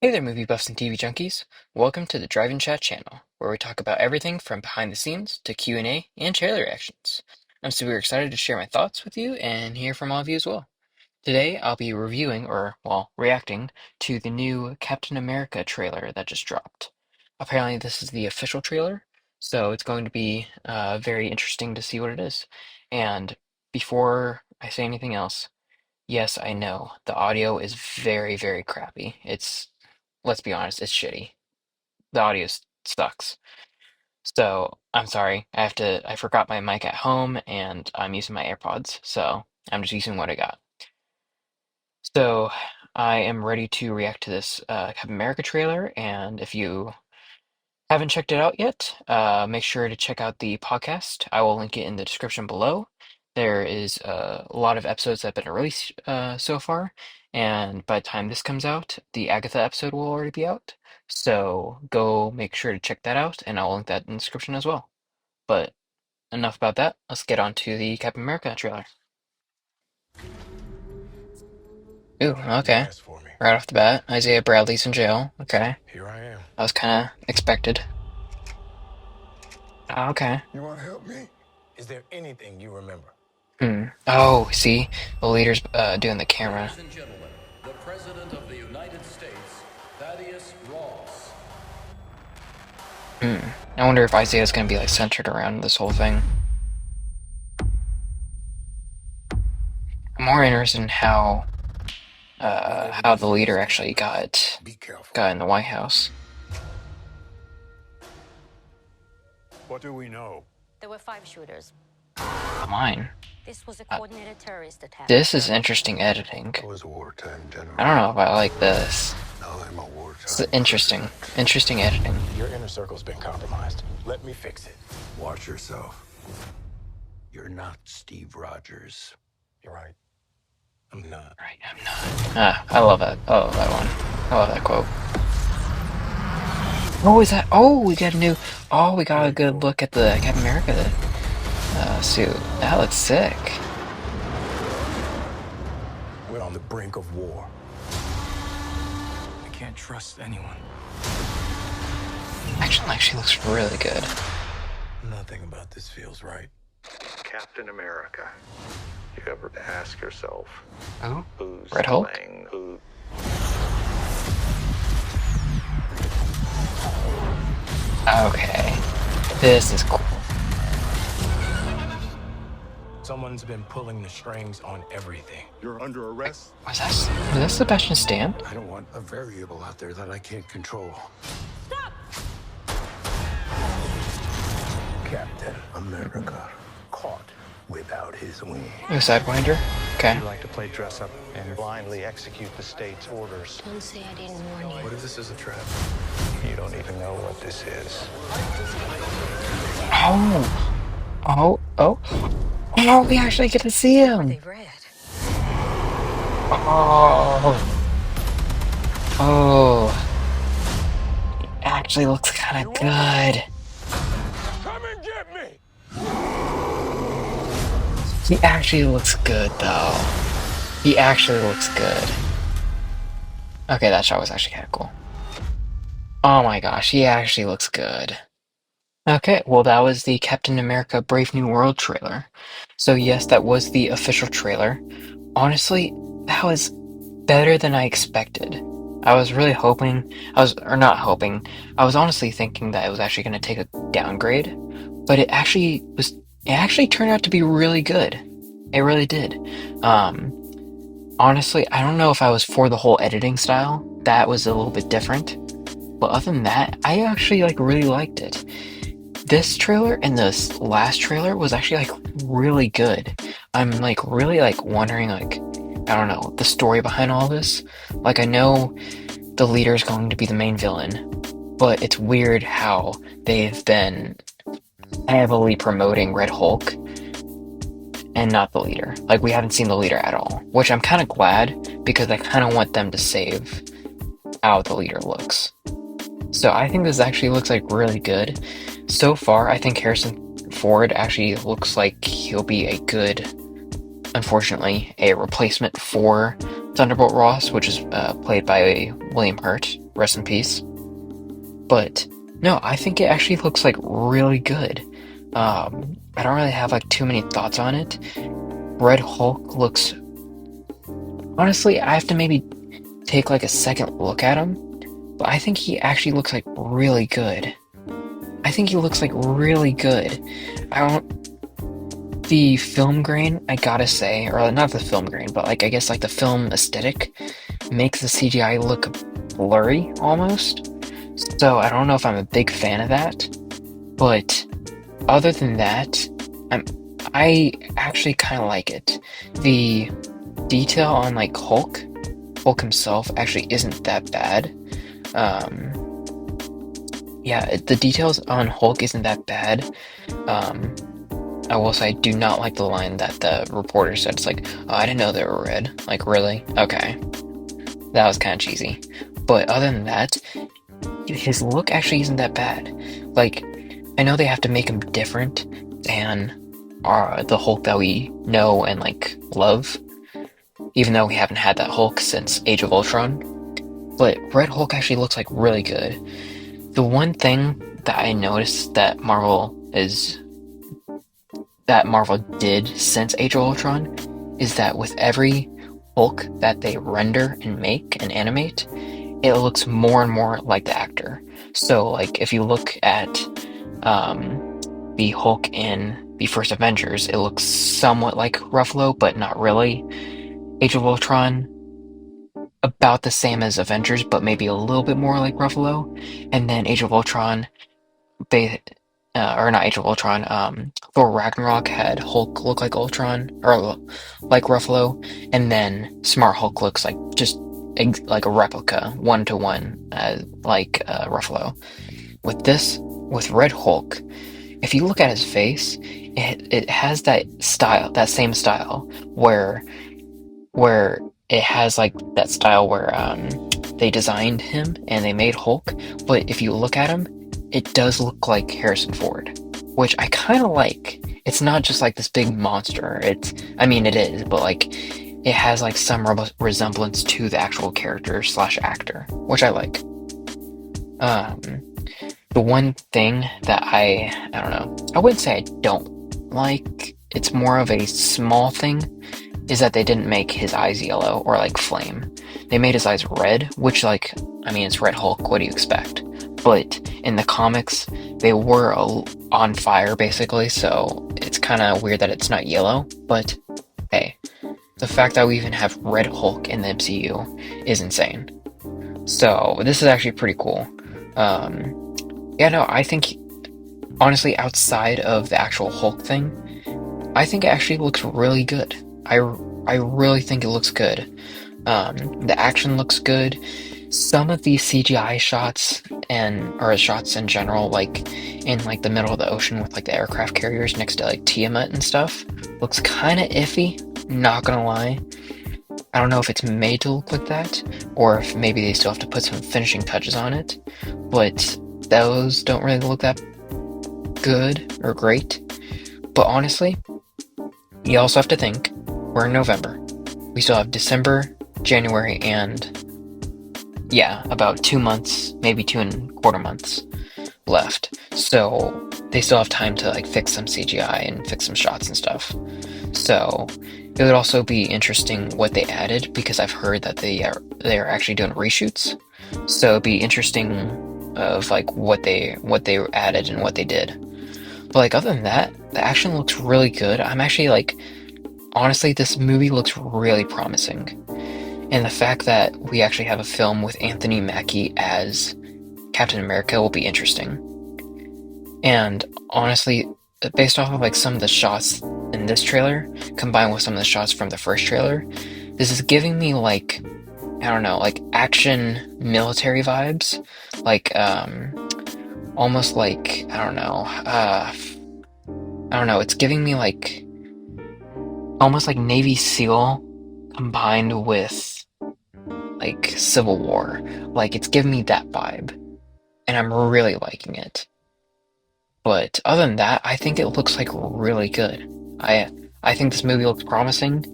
Hey there, movie buffs and TV junkies. Welcome to the Drive-In Chat channel, where we talk about everything from behind the scenes to Q&A and trailer reactions. I'm super excited to share my thoughts with you and hear from all of you as well. Today, I'll be reviewing, or, well, reacting to the new Captain America trailer that just dropped. Apparently, this is the official trailer, so it's going to be very interesting to see what it is. And before I say anything else, yes, I know the audio is very, very crappy. Let's be honest, it's shitty. The audio sucks. So I'm sorry. I forgot my mic at home and I'm using my AirPods. So I'm just using what I got. So I am ready to react to this Captain America trailer. And if you haven't checked it out yet, make sure to check out the podcast. I will link it in the description below. There is a lot of episodes that have been released so far, and by the time this comes out, the Agatha episode will already be out. So go make sure to check that out, and I'll link that in the description as well. But enough about that. Let's get on to the Captain America trailer. Ooh, You okay. asked for me. Right off the bat, Isaiah Bradley's in jail. Okay, Here I am. that was kind of expected. Okay. You want to help me? Is there anything you remember? Hmm. Oh, see, the leader's doing the camera. Ladies and gentlemen, the President of the United States, Thaddeus Ross. Hmm. I wonder if Isaiah's gonna be like centered around this whole thing. I'm more interested in how the leader actually Be careful. got in the White House. What do we know? There were 5 shooters. Mine. This was a coordinated terrorist attack. This is interesting editing. I was a wartime general. I don't know if I like this. Now I'm a It's wartime interesting. president. Interesting editing. Your inner circle's been compromised. Let me fix it. Watch yourself. You're not Steve Rogers. You're right. I'm not. Right, I'm not. Ah, I love that. I love that one. I love that quote. Oh, is that? Oh, we got a new. Oh, we got a good look at the Captain America suit. That looks sick. We're on the brink of war. I can't trust anyone. Action actually looks really good. Nothing about this feels right. Captain America. You ever ask yourself Oh, who's Red Hulk. playing who? Okay, this is cool. Someone's been pulling the strings on everything. You're under arrest. Was that Sebastian Stan? I don't want a variable out there that I can't control. Stop! Captain America caught without his wing. You a Sidewinder? Okay. You like to play dress up and blindly execute the state's orders. Don't say I didn't warn you. What if this is a trap? You don't even know what this is. Oh, oh. Oh, we actually get to see him. They read. Oh. Oh. He actually looks kind of good. Come and get me! He actually looks good, though. He actually looks good. Okay, that shot was actually kind of cool. Oh my gosh, he actually looks good. Okay, well, that was the Captain America Brave New World trailer. So, yes, that was the official trailer. Honestly, that was better than I expected. I was really hoping, or not hoping, I was honestly thinking that it was actually going to take a downgrade, but it actually turned out to be really good. It really did. Honestly, I don't know if I was for the whole editing style. That was a little bit different. But other than that, I actually really liked it. This trailer and this last trailer was actually really good. I'm really wondering I don't know, the story behind all this. I know the leader is going to be the main villain, but it's weird how they've been heavily promoting Red Hulk and not the leader. We haven't seen the leader at all, which I'm kind of glad because I kind of want them to save how the leader looks. So I think this actually looks really good. So far, I think Harrison Ford actually looks like he'll be a good, unfortunately, a replacement for Thunderbolt Ross, which is played by William Hurt, rest in peace. But no, I think it actually looks like really good. I don't really have like too many thoughts on it. Red Hulk looks, honestly, I have to maybe take like a second look at him, but I think he actually looks like really good. I think he looks like really good. I don't, the film grain, I gotta say, or not the film grain, but like I guess like the film aesthetic makes the CGI look blurry almost. So I don't know if I'm a big fan of that, but other than that, I'm I actually kind of like it. The detail on like Hulk himself actually isn't that bad. Um, yeah, the details on Hulk isn't that bad. Um, I will say I do not like the line that the reporter said. It's like, oh, I didn't know they were red. Like, really? Okay. That was kind of cheesy. But other than that, his look actually isn't that bad. Like, I know they have to make him different than the Hulk that we know and like love, even though we haven't had that Hulk since Age of Ultron. But Red Hulk actually looks like really good. The one thing that I noticed that Marvel did since Age of Ultron is that with every Hulk that they render and make and animate, it looks more and more like the actor. So, like, if you look at the Hulk in the first Avengers, it looks somewhat like Ruffalo, but not really. Age of Ultron, about the same as Avengers, but maybe a little bit more like Ruffalo. And then Age of Ultron, they, or not Age of Ultron, Thor Ragnarok had Hulk look like Ultron, or like Ruffalo, and then Smart Hulk looks like just like a replica, one to one, like Ruffalo. With Red Hulk, if you look at his face, it has that style, that same style, where it has like that style where they designed him and they made Hulk, but if you look at him, it does look like Harrison Ford, which I kind of like. It's not just like this big monster. I mean, it is, but like it has like some resemblance to the actual character slash actor, which I like. Um, the one thing that I don't know, I wouldn't say I don't like, it's more of a small thing, is that they didn't make his eyes yellow or like flame. They made his eyes red, which like, I mean, it's Red Hulk, what do you expect? But in the comics, they were on fire basically, so it's kind of weird that it's not yellow, but hey, the fact that we even have Red Hulk in the MCU is insane. So this is actually pretty cool. Yeah, no, I think honestly, outside of the actual Hulk thing, I think it actually looks really good. I really think it looks good. The action looks good. Some of these CGI shots or shots in general, like in like the middle of the ocean with like the aircraft carriers next to like Tiamat and stuff, looks kind of iffy. Not gonna lie. I don't know if it's made to look like that, or if maybe they still have to put some finishing touches on it. But those don't really look that good or great. But honestly, you also have to think, we're in November. We still have December, January, and yeah, about 2 months, maybe 2.25 months left. So they still have time to like fix some CGI and fix some shots and stuff. So it would also be interesting what they added, because I've heard that they're actually doing reshoots. So it'd be interesting of like what they added and what they did. But like other than that, the action looks really good. I'm actually like, honestly, this movie looks really promising. And the fact that we actually have a film with Anthony Mackie as Captain America will be interesting. And honestly, based off of like some of the shots in this trailer, combined with some of the shots from the first trailer, this is giving me like, I don't know, like action military vibes. Like, almost like, I don't know, it's giving me like, almost like Navy SEAL combined with like Civil War. Like, it's giving me that vibe, and I'm really liking it. But other than that, I think it looks like really good. I think this movie looks promising,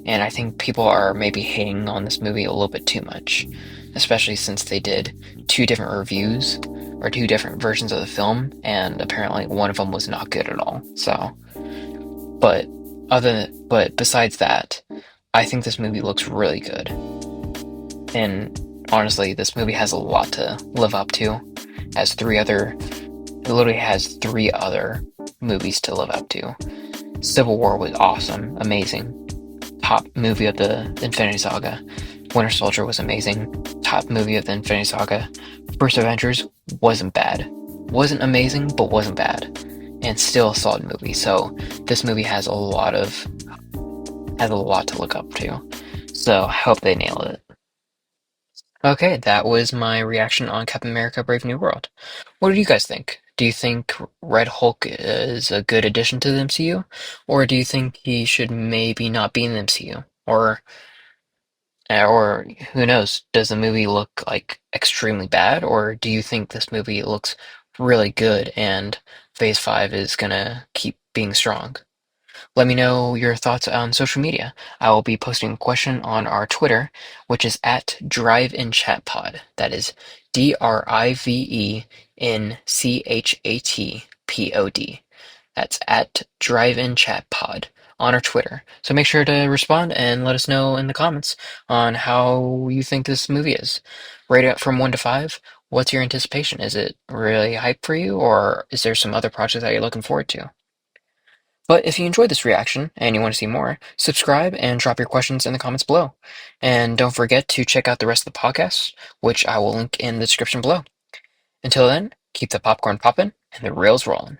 and I think people are maybe hating on this movie a little bit too much, especially since they did two different reviews or two different versions of the film, and apparently one of them was not good at all. So, but but besides that, I think this movie looks really good. And honestly, this movie has a lot to live up to. It literally has three other movies to live up to. Civil War was awesome, amazing. Top movie of the Infinity Saga. Winter Soldier was amazing. Top movie of the Infinity Saga. First Avengers wasn't bad. Wasn't amazing, but wasn't bad. And still a solid movie. So this movie has a lot to look up to. So I hope they nailed it. Okay, that was my reaction on Captain America Brave New World. What do you guys think? Do you think Red Hulk is a good addition to the MCU? Or do you think he should maybe not be in the MCU? Or who knows, does the movie look like extremely bad? Or do you think this movie looks really good and Phase 5 is gonna keep being strong? Let me know your thoughts on social media. I will be posting a question on our Twitter, which is at DriveInChatPod. That is DriveInChatPod. That's at DriveInChatPod on our Twitter. So make sure to respond and let us know in the comments on how you think this movie is. Rate it from 1 to 5. What's your anticipation? Is it really hype for you, or is there some other project that you're looking forward to? But if you enjoyed this reaction and you want to see more, subscribe and drop your questions in the comments below. And don't forget to check out the rest of the podcast, which I will link in the description below. Until then, keep the popcorn poppin' and the rails rollin'.